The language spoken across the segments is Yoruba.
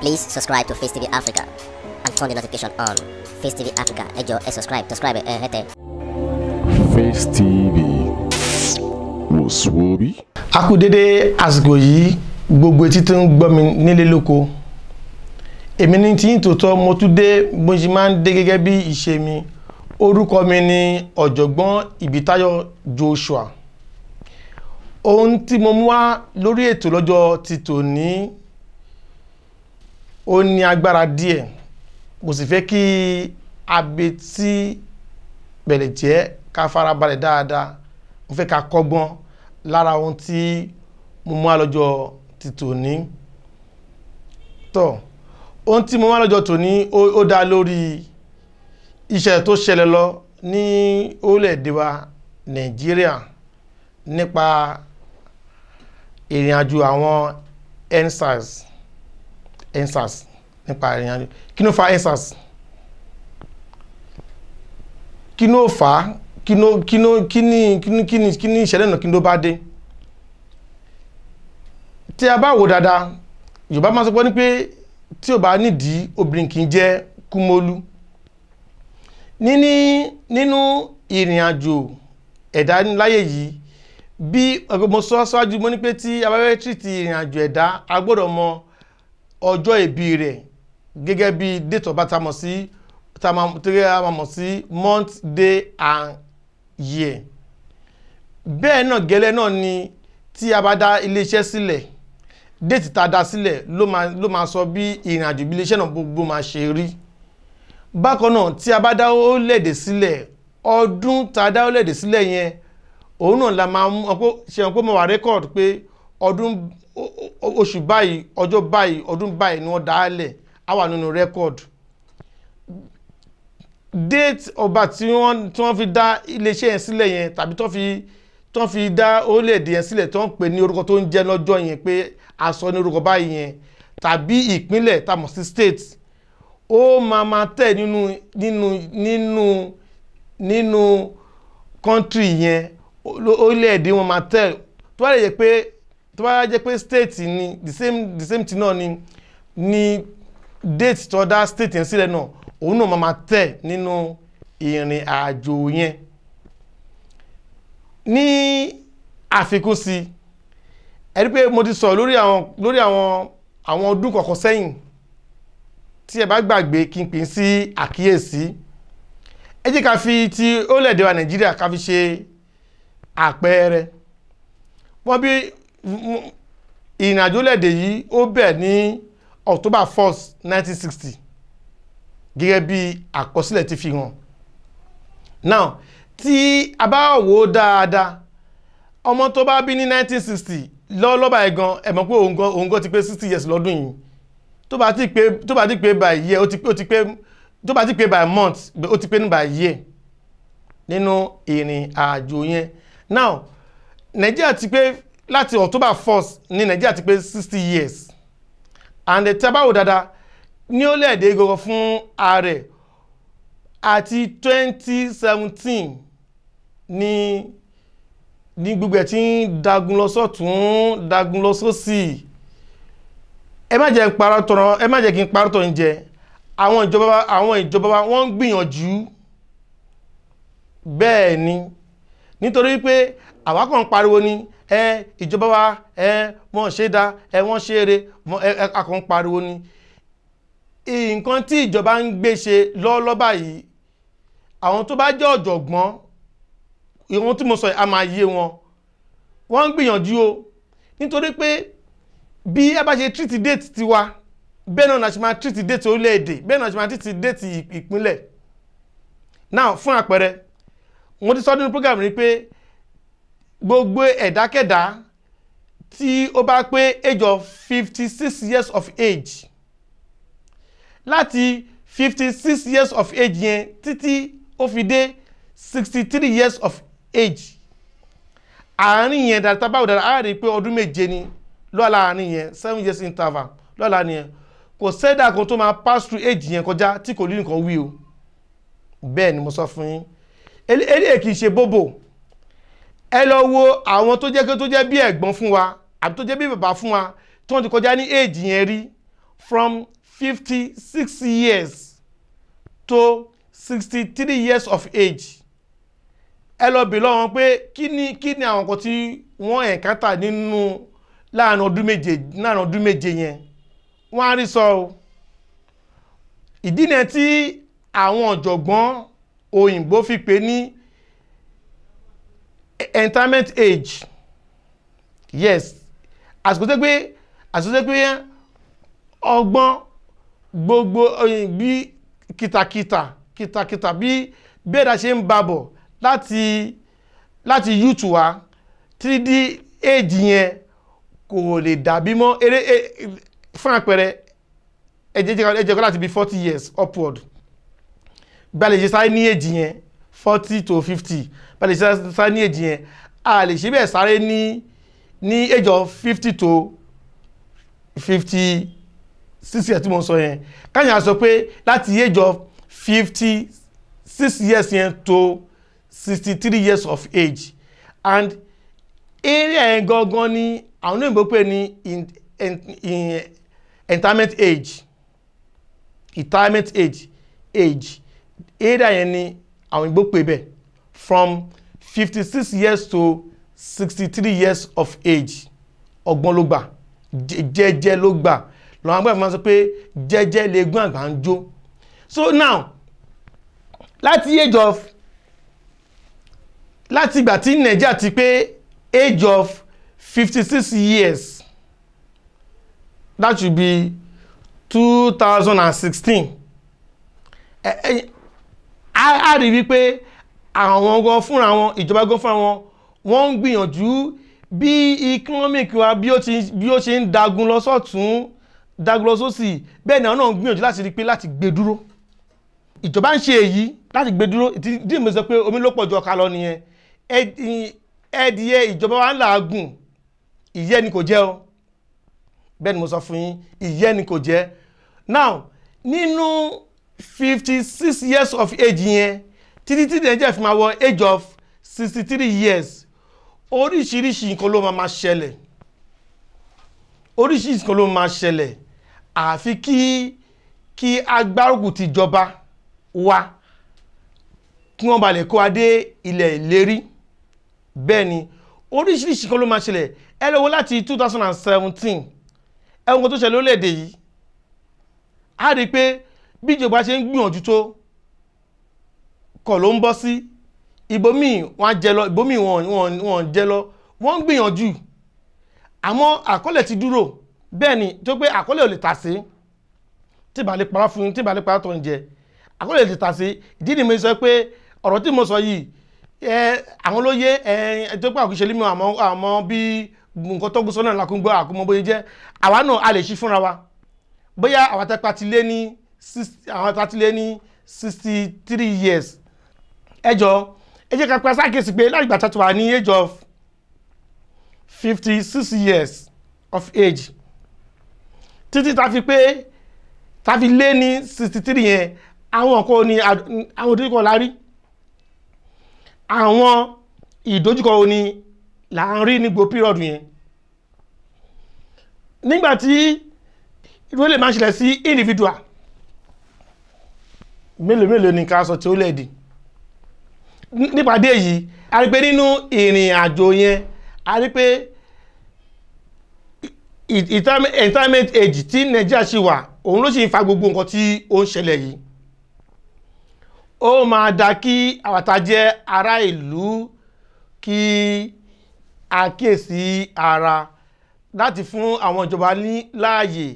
Please subscribe to Face TV Africa and turn the notification on. Face TV Africa, ẹ jọ̀ọ́, subscribe, hete. Face TV Muswobi. A kú dédé àsìkò yìí gbogbo etí tó ń gbọ́ mi nílé lóko. Èmi ní tí tòótọ́ mo tún dé bó ṣe máa ń dé gẹ́gẹ́ bí ìṣe mi. Orúkọ mi ni Ọ̀jọ̀gbọ́n Ìbítáyọ̀ Joshua. Ohun tí mo mú wá lórí ètò lọ́jọ́ ti tòní ó ní agbára díẹ̀. Mo sì fẹ́ kí abetí bẹ̀rẹ̀ jẹ́ ká farabalẹ̀ dáadáa. Mo fẹ́ ká kọ́gbọ́n lára ohun tí mo mú wá lọ́jọ́ ti tòní. Tó ohun tí mo mú wá lọ́jọ́ tòní ó dá lórí iṣẹ́ tó ṣẹlẹ̀ lọ ní orílẹ̀-èdè wa Nàìjíríà nípa ìrìn àjò àwọn EndSARS nípa ìrìn àjò. Kí ló fa EndSARS? Kí ló fà? Kí ni ìṣẹ̀lẹ̀ náà kí ló bá dé? Tí a bá wò dáadáa, Yorùbá máa sọ pé ní pé tí ò bá nídìí obìnrin kì í jẹ́ kúmólú. Nínú ìrìn àjò ẹ̀dá láyé yìí, bí mo sọ síwájú mo ní pé tí a bá fẹ́ treat ìrìn àjò ẹ̀dá a gbọ́dọ̀ mọ ọjọ́ ìbí rẹ̀ gẹ́gẹ́ bí date of birth tá a mọ̀ sí month, day and year. Bẹ́ẹ̀ náà gẹ́lẹ́ náà ni tí a bá dá iléeṣẹ́ sílẹ̀, date tá a dá sílẹ̀ ló máa sọ bí ìrìn àjò bí iléeṣẹ́ náà gbogbo máa ṣe rí. Bákan náà tí a bá dá orílẹ̀-èdè sílẹ̀, ọdún tá a dá orílẹ̀-èdè sílẹ̀ yẹn òun náà la máa mú ṣe hàn pé mo wà record pé ọdún oṣù báyìí, ọjọ́ báyìí, ọdún báyìí ni wọ́n dá á lẹ̀ á wà nínú record. Date ọba tí wọ́n fi dá iléeṣẹ́ yẹn sílẹ̀ yẹn tàbí tó fi dá orílẹ̀-èdè yẹn sílẹ̀ tó ń pè ní orúkọ tó ń jẹ́ lọ́jọ́ yẹn pé a sọ ní orúkọ báyìí yẹn tàbí ìpínlẹ̀ tá a mọ̀ sí state, ó máa tẹ̀ nínú country yẹn, orílẹ̀-èdè wọn máa tẹ̀. Tó bá jẹ́ pé state ni the same thing náà ni date tó dá state yẹn sílẹ̀ náà òun náà máa tẹ̀ nínú ìrìn àjò yẹn. Ní àfikún sí ẹ rí pé mo ti sọ lórí àwọn ọdún kọ̀ọ̀kan sẹ́yìn, tí ẹ bá gbàgbé kí n pín sí àkíyèsí. Ẹ jẹ́ ká fi ti orílẹ̀-èdè wa Nàìjíríà ká fi ṣe àpẹẹrẹ. Wọ́n bí ìrìn àjò orílẹ̀-èdè yìí ó bẹ̀rẹ̀ ní October 1st 1960 gẹ́gẹ́ bí àkọsílẹ̀ ti fi hàn. Now tí a bá wò dáadáa, ọmọ tó bá bí ní 1960 lọ́lọ́bà ẹ̀gan ẹ mọ̀ pé òun gan ti pé 60 years lọ́dún yìí. Tó bá ti pé by year tó bá ti pé by month ó ti pé ní by year nínú ìrìn àjò yẹn. Now Nàìjíríà ti pé láti October 1st ní Nàìjíríà ti pé 60 years, and tí a bá wò dáadáa ní orílẹ̀-èdè gọ́gọ́ fún ààrẹ àti 2017 ní gbogbo ẹ̀ tí ń dagun lọ sọ́tún dagun lọ sósì. Ẹ má jẹ́ kí n parọ́ tọ́ ń jẹ. Àwọn ìjọba wa wọ́n ń gbìyànjú bẹ́ẹ̀ ni, nítorí pé àwa kàn ń pariwo ní ìjọba wa wọ́n ṣe dá wọ́n ṣe eré a kàn ń pariwo ní. Nǹkan tí ìjọba ń gbé ṣe lọ́ọ́lọ́ báyìí, àwọn tó bá jẹ́ ọ̀jọ̀gbọ́n ìwọ̀n tí mo sọ a máa yé wọn. Wọ́n ń gbìyànjú o, nítorí pé bí ẹ bá ṣe treat date tiwa bẹ́ẹ̀ náà ṣe máa treat date orílẹ̀-èdè, bẹ́ẹ̀ náà ṣe máa treat date ìpínlẹ̀. Now fún àpẹẹrẹ, mo ti sọ nínú program rí pé gbogbo ẹ̀dákẹ́dá tí ó bá pé age of 56 years of age, láti 56 years of age yẹn títí ó fi dé 63 years of age, àárín yẹn dáadáa báwo dáadáa á rí pé ọdún méje ni lọ́la àárín yẹn, 7 years interval lọ́la ni yẹn. Kò sẹ́dá kan tó máa pass through age yẹn kọjá tí kò ní nǹkan wí o. Bẹ́ẹ̀ ni mo sọ fún yín. Eléyìí kì í ṣe bóbò. Ẹ lọ wo àwọn tó jẹ́ bí ẹ̀gbọ́n fún wa àbí tó jẹ́ bí bàbá fún wa tí wọ́n ti kọjá ní age yẹn rí, from 56 years to 63 years of age. Ẹ lọ bi lọ́wọ́ pé kí ni àwọn nǹkan tí wọ́n encounter nínú láàrin ọdún méje yẹn wọ́n á rí sọ ìdí nìyẹn tí àwọn ọ̀jọ̀gbọ́n òyìnbó fi pè ní retirement age. Yes, àsìkò tẹ́ pé ọgbọ́n gbogbo bí kìtàkìtà bí bẹ́ẹ̀dá ṣe ń babọ̀ láti youth wa tí di age yẹn kò lè dàbí mọ́ fún àpẹẹrẹ ẹjẹ́ kọ́ láti bí 40 years upward bá lè ṣe sáré ní age yẹn 40 to 50 bá lè ṣe sáré ní age yẹn a lè ṣe bẹ́ẹ̀ sáré ní age of 50 to 56 years tí mo sọ yẹn káyà sọ pé láti age of 56 years yẹn to 63 years of age, and area yẹn gangan ni àwọn òyìnbó pè ní retirement age area yẹn ni àwọn òyìnbó pè bẹ́ẹ̀ from 56 years to 63 years of age. Ọgbọ́n ló gbà, jẹ́jẹ́ ló gbà, lọ́wọ́n agbẹ́fẹ́ máa sọ pé jẹ́jẹ́ lè gún àgbà ń jó. So now láti ìgbà tí Nàìjíríà ti pé age of 56 years, that should be 2016, a rí wípé àwọn gan fúnra wọn, ìjọba gan fúnra wọn, wọ́n ń gbìyànjú bí economic wa bí ó ṣe ń dagun lọ sọ́tún dagun lọ sósì, bẹ́ẹ̀ ni àwọn náà ń gbìyànjú láti rí pé láti gbé dúró. Ìjọba ń ṣe èyí láti gbé dúró, ìdí mi sọ pé omi ló pọ̀ ju ọkà lọ nìyẹn. Ẹdìyẹ ìjọba wa ń làágùn, ìyẹ́ ni kò jẹ́ o, bẹ́ẹ̀ ni mo sọ fún yín, ìyẹ́ ni kò jẹ́. Now nínú 56 years of age yẹn títí tí Nàìjíríà fi máa wọ age of 63 years, oríṣiríṣi nǹkan ló máa ṣẹlẹ̀, oríṣiríṣi nǹkan ló máa ṣẹlẹ̀, àfi kí agbárùkù ti jọba wa kí wọ́n bá lè kó adé ilẹ̀ ìlérí. Bẹ́ẹ̀ ni oríṣiríṣi nǹkan ló máa ṣẹlẹ̀. Ẹ lọ wò láti 2017 ẹ̀wọ̀n tó ṣẹlẹ̀ lórílẹ̀-èdè yìí, a rí pé bí ìjọba ṣe ń gbìyànjú tó kọ̀ ló ń bọ́ sí, ibòmíì wọ́n jẹ lọ, ibòmíì wọ́n jẹ lọ, wọ́n ń gbìyànjú àmọ́ àkọlẹ̀ ti dúró. Bẹ́ẹ̀ ni tó pé àkọlẹ̀ ò lè tà sí, tí bá lè parọ́ fún yín, tí bá lè parọ́ tó ń jẹ, àkọlẹ̀ lè tà sí. Ìdí ni mo sọ pé ọ̀rọ̀ tí mo sọ yìí àwọn olóyè tó pé àkúṣe límọ̀ àmọ́ bí nǹkan tó gbósọ́ náà lákúngbọ́ àkúmọ́ bóyá jẹ́ àwa náà a lè ṣí fúnra wa, bóyá àwọn tẹ́pá ti lé ní 63 years. Ẹ jẹ́ ká pẹ́ sákèsí pé láti ìgbà tó wà ní age of 56 years of age títí ta fi lé ní 63 yẹn, àwọn nǹkan ni àwọn ìdojúkọ lárí, àwọn ìdojúkọ ni là ń rí ní gbogbo pírọ̀dù yẹn. Nígbàtí ìdúró lè máa ṣẹlẹ̀ sí individual mélòó ní ká sọ tí ó lẹ́ẹ̀dì. Nípàdé yìí a rí pé nínú ìrìn àjò yẹn a rí pé retirement age tí Nàìjíríà ṣì wà, òun ló sì ń fa gbogbo nǹkan tí ó ń ṣẹlẹ̀ yìí. Ó máa dá kí àwàtà jẹ́ ará ìlú kí a kíyèsí ara láti fún àwọn ìjọba ní láàyè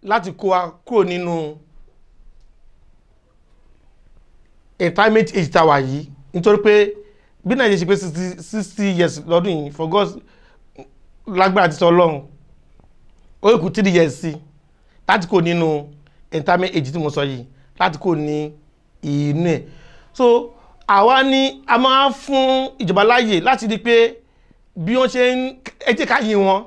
láti kó wa kúrò nínú retirement age tàwa yìí, nítorí pé bí Nàìjíríà ṣe pé 60 years lọ́dún yìí, for God lágbára ti sọ Ọlọ́run ó kù 3 years sí láti kó nínú retirement age tí mo sọ yìí, láti kó ní inú ẹ̀. So àwa ni a máa fún ìjọba láàyè láti rí pé bí wọ́n ṣe ń ẹ jẹ́ ká yìn wọ́n.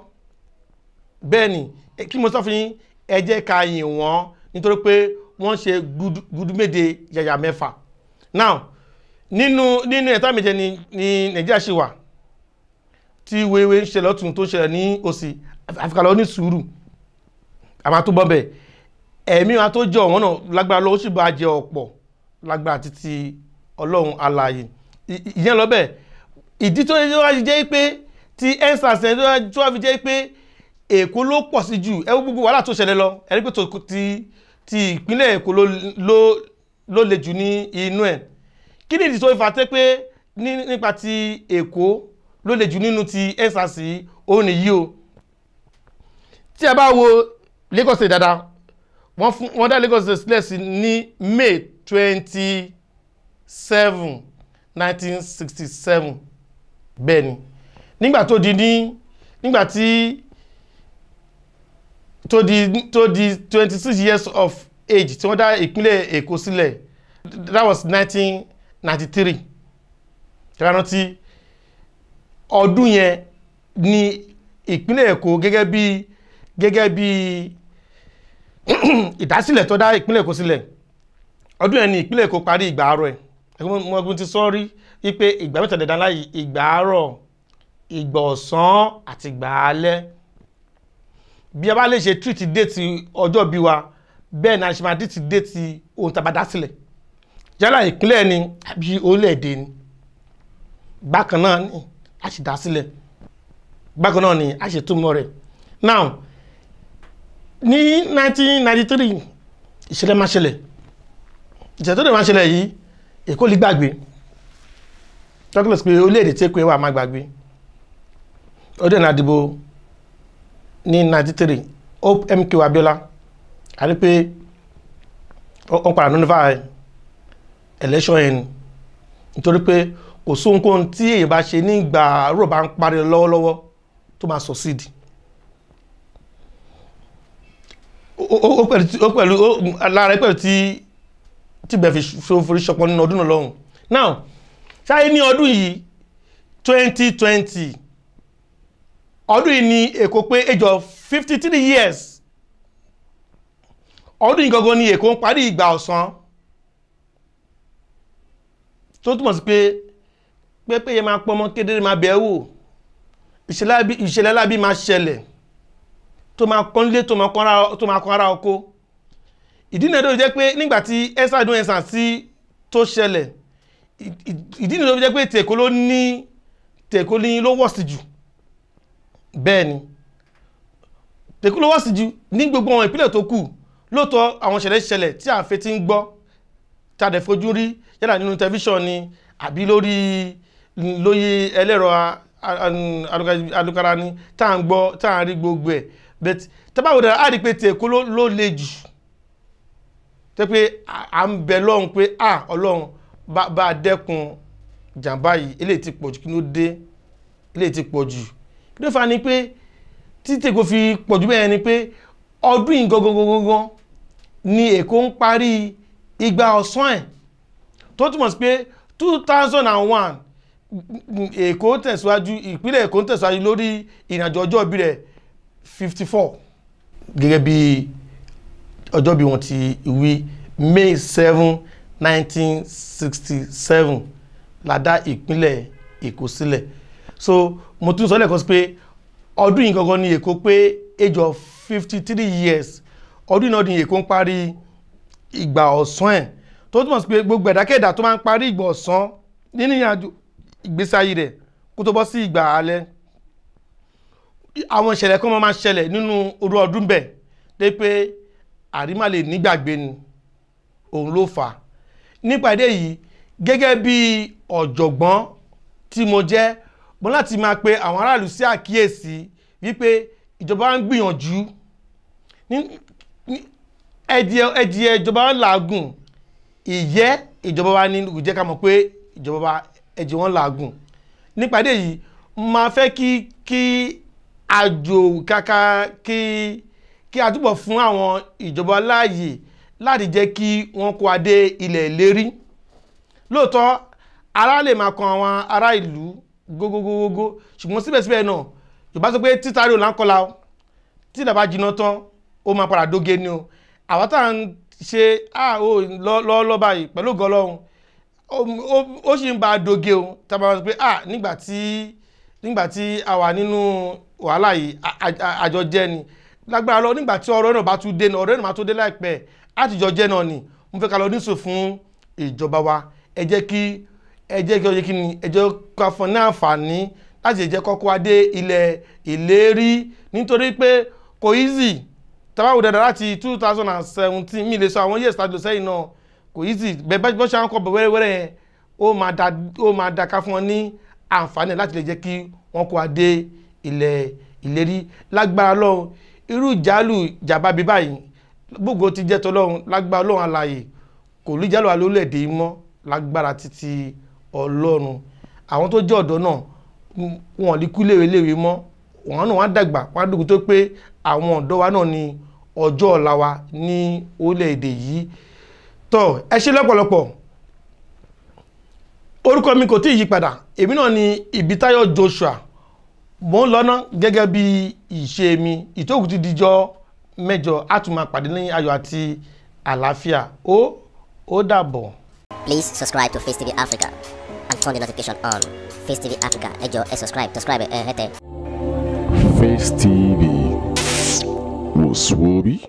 Bẹ́ẹ̀ ni kí mo sọ fún yín, ẹ jẹ́ ká yìn wọ́n nítorí pé wọ́n ṣe gudu méje yàyà mẹ́fà. Now nínú ẹ̀ta méje ni Nàìjíríà ṣe wà tí wéwé ń ṣẹlẹ̀ ọ̀tún tó ṣẹlẹ̀ ní òsì, àfikà lọ ní sùúrù àmà tó bọ́m̀bẹ̀. ẹ̀mí wa tó jẹ́ ọ̀wọ́n náà lágbára lọ́wọ́ sì bá jẹ ọ̀pọ̀ lágbára títí Ọlọ́run alààyè ìyẹn lọ bẹ́ẹ̀ ìdí tó wá jẹ́ pé ti EndSARS tó wá fi jẹ́ pé Èkó ló pọ̀ sí jù ẹ wo gbogbo wàhálà tó ṣẹlẹ̀ lọ ẹ rí pé ti ìpínlẹ̀ Èkó ló le jù ní inú ẹ̀ kí ni ìdí tó fà tẹ́ pé nípa ti Èkó ló le jù nínú ti EndSARS òun nìyí o tí a bá wo Lagos State dáadáa wọ́n dá Lagos State sílẹ̀ sí ní May 27, 1967 bẹ́ẹ̀ ni nígbà tó di 26 years of age tí wọ́n dá ìpínlẹ̀ Èkó sílẹ̀ that was 1993 rántí ọdún yẹn ni ìpínlẹ̀ Èkó gẹ́gẹ́ bí ìdásílẹ̀ tó dá ìpínlẹ̀ Èkó sílẹ̀ ọdún yẹn ni ìpínlẹ̀ Èkó parí ìgbà àárọ̀ ẹ̀ mo ti sọ rí wípé ìgbà mẹ́tẹ̀ẹ̀dẹ̀dá láyé ìgbà àárọ̀ ìgbà ọ̀sán àti ìgbà alẹ́ bí a bá lè ṣe treat déètì ọjọ́ bí wa bẹ́ẹ̀ ni a ṣe máa treat déètì ohun tàbá dá sílẹ̀ yálà ìpínlẹ̀ ni àbí orílẹ̀-èdè ni bákan náà ni a ṣe dá sílẹ̀ bákan náà ni a ṣe túmọ̀ rẹ̀ now ní 1993 ìṣẹ̀lẹ̀ máa ṣẹlẹ̀ ìṣẹ̀lẹ̀ tó dẹ̀ máa ṣẹlẹ̀ yìí Èkó lè gbàgbé chocolate pé orílẹ̀-èdè tí Èkó wà máa gbàgbé ó dẹ̀ náà dìbò ní 93 MK Abiola a rí pé ó padà notify election yẹn nítorí pé kò sóhunkóhun tí èyí bá ṣe nígbà rò bá ń parí lọ́wọ́lọ́wọ́ tó máa succeed ó pẹ̀lú lára pẹ̀lú tí bẹ̀ fi forí ṣọpọ̀ nínú ọdún náà lọ́hùn now ṣáyé ní ọdún yìí 2020 ọdún yìí ní Èkó pé age of 53 years ọdún yìí gangan ní Èkó ń parí ìgbà ọ̀sán tó túmọ̀ sí pé yẹ máa pọ́nmọ́ kedere máa bẹ̀ wò ìṣẹ̀lẹ̀ lábí máa ṣẹlẹ̀ tó máa kọ́nlé tó máa kọ́ ara oko ìdí náà tó jẹ́ pé nígbàtí EndSARS sí tó ṣẹlẹ̀ ìdí náà tó jẹ́ pé Tèkó ní ló wọ́sì jù bẹ́ẹ̀ ni Tèkó ló wọ́sì jù ní gbogbo àwọn ìpínlẹ̀ tó kù lóòótọ́ àwọn ṣẹlẹ̀ tí a fẹ́ ti ń gbọ́ tí a dẹ̀ fojú rí yálà nínú tẹlifíṣàn ni àbí lórí ẹlẹ́rọ alùkára ni tá à ń gbọ́ tá à ń rí gbogbo ẹ̀ but tẹ́báwò dára á rí pé Tèkó ló le jù tẹ́ pé à ń bẹ lọ́hùn pé Ọlọ́run bá dẹ́kun jàǹbá yìí eléyìí ti pọ̀jù kí ló dé eléyìí ti pọ̀jù kí ló fà ní pé tí Tèkó fi pọ̀jù bẹ́ẹ̀ ni pé ọdún yìí gangan ni Èkó ń parí ìgbà ọ̀sán ẹ̀ tó túmọ̀ sí pé 2001 Èkó tẹ̀síwájú ìpínlẹ̀ Èkó tẹ̀síwájú lórí ìrìnàjò ọjọ́ ìbí rẹ̀ 54 gẹ́gẹ́ bí ọjọ́ bí wọ́n ti wí May 7, 1967 la dá ìpínlẹ̀ Èkó sílẹ̀ so mo tún sọ lẹ́ẹ̀kan sí pé ọdún yìí gangan ní Èkó pé age of 53 years ọdún náà ní Èkó ń parí ìgbà ọ̀sán ẹ̀ tó túmọ̀ sí pé gbogbo ẹ̀dákẹ́dà tó máa ń parí ìgbà ọ̀sán nínú ìrìnàjò ìgbésí ayé rẹ̀ kó tó bọ́ sí ìgbà alẹ́ àwọn ìṣẹ̀lẹ̀ kan máa ṣẹlẹ̀ nínú orú ọdún bẹ́ẹ̀ dé pé àrímà lè nígbàgbé ni òun ló fà nípa ìdí èyí gẹ́gẹ́ bí ọ̀jọ̀gbọ́n tí mo jẹ́ mo láti máa pe àwọn aráàlú sí àkíyèsí wípé ìjọba ń gbìyànjú ẹ̀dìẹ̀ ìjọba ń làágùn ìyẹ́ ìjọba wa ní ìjẹ́ ká mọ̀ pé ìjọba ẹ̀jẹ̀ wọn làágùn nípa ìdí èyí máa fẹ́ kí àjò kàkà kí a túbọ̀ fún àwọn ìjọba láàyè láti jẹ́ kí wọ́n kó adé ilẹ̀ ìlérí lóòótọ́ ara lè máa kan àwọn ará ìlú gógógógógó ṣùgbọ́n síbẹ̀síbẹ̀ náà Yorùbá sọ pé títàrí ò láńkọ́lá tí ìdàbà jiná tán ó máa padà dóge ni o àwọn tá à ń ṣe lọ́ báyìí pẹ̀lú ògo Ọlọ́run ó sì ń bá a dóge o tá a bá sọ pé nígbà tí a wà nínú wàhálà yìí àjọ jẹ́ ni lágbára lọ nígbà tí ọ̀rọ̀ náà bá tún dé náà ọ̀rọ̀ náà máa tó dé láìpẹ́ àtijọ́ jẹ́ náà ni mo fẹ́ ká lọ níṣò fún ìjọba wa ẹ jẹ́ kí ni ẹ jẹ́ ká fún ní àǹfààní láti jẹ́ kọ́kọ́ adé ilẹ̀ ìlérí nítorí pé kò easy tàbáwò dáadáa láti 2017 mi lè sọ àwọn years tàbí sẹ́yìn náà kò easy bẹ́ẹ̀ bọ́ ṣe àwọn kọ́ bẹ̀ wẹ́rẹ́wẹ́rẹ́ yẹn ó máa da ká fún wọn ní àǹfààní láti lè jẹ́ kí wọ́n kó adé ilẹ̀ ìlérí lágbára lọ́hùn irú ìjàmbá bíi báyìí gbogbo ti jẹ́ tọ́lọ́hùn lágbára lọ́hùn alààyè kò ní jálò alólẹ̀dẹ̀ mọ́ lágbára títí ọlọ́run àwọn tó jẹ́ ọ̀dọ́ náà wọn lè kú léwe mọ́ wọn náà wọ́n dàgbà wọ́n dùgbò tó pé àwọn ọ̀dọ́ wa náà ní ọjọ́ ọ̀la wa ní orílẹ̀-èdè yìí tọ́ ẹ ṣé lọ́pọ̀lọpọ̀ orúkọ mi kò tí ì yí padà èmi náà ni Ìbítáyọ̀ Joshua mo ń lọ́nà gẹ́gẹ́ bí ìṣe mi ìtókù ti dijọ́ mẹ́jọ á tún máa pàdé ní ayọ̀ àti àlàáfíà ó dàbọ̀. Please subscribe to Face TV Africa and turn the notification on. Face TV Africa, ẹ jọ̀ọ́ ẹ subscribe hete. Face TV was Swoby.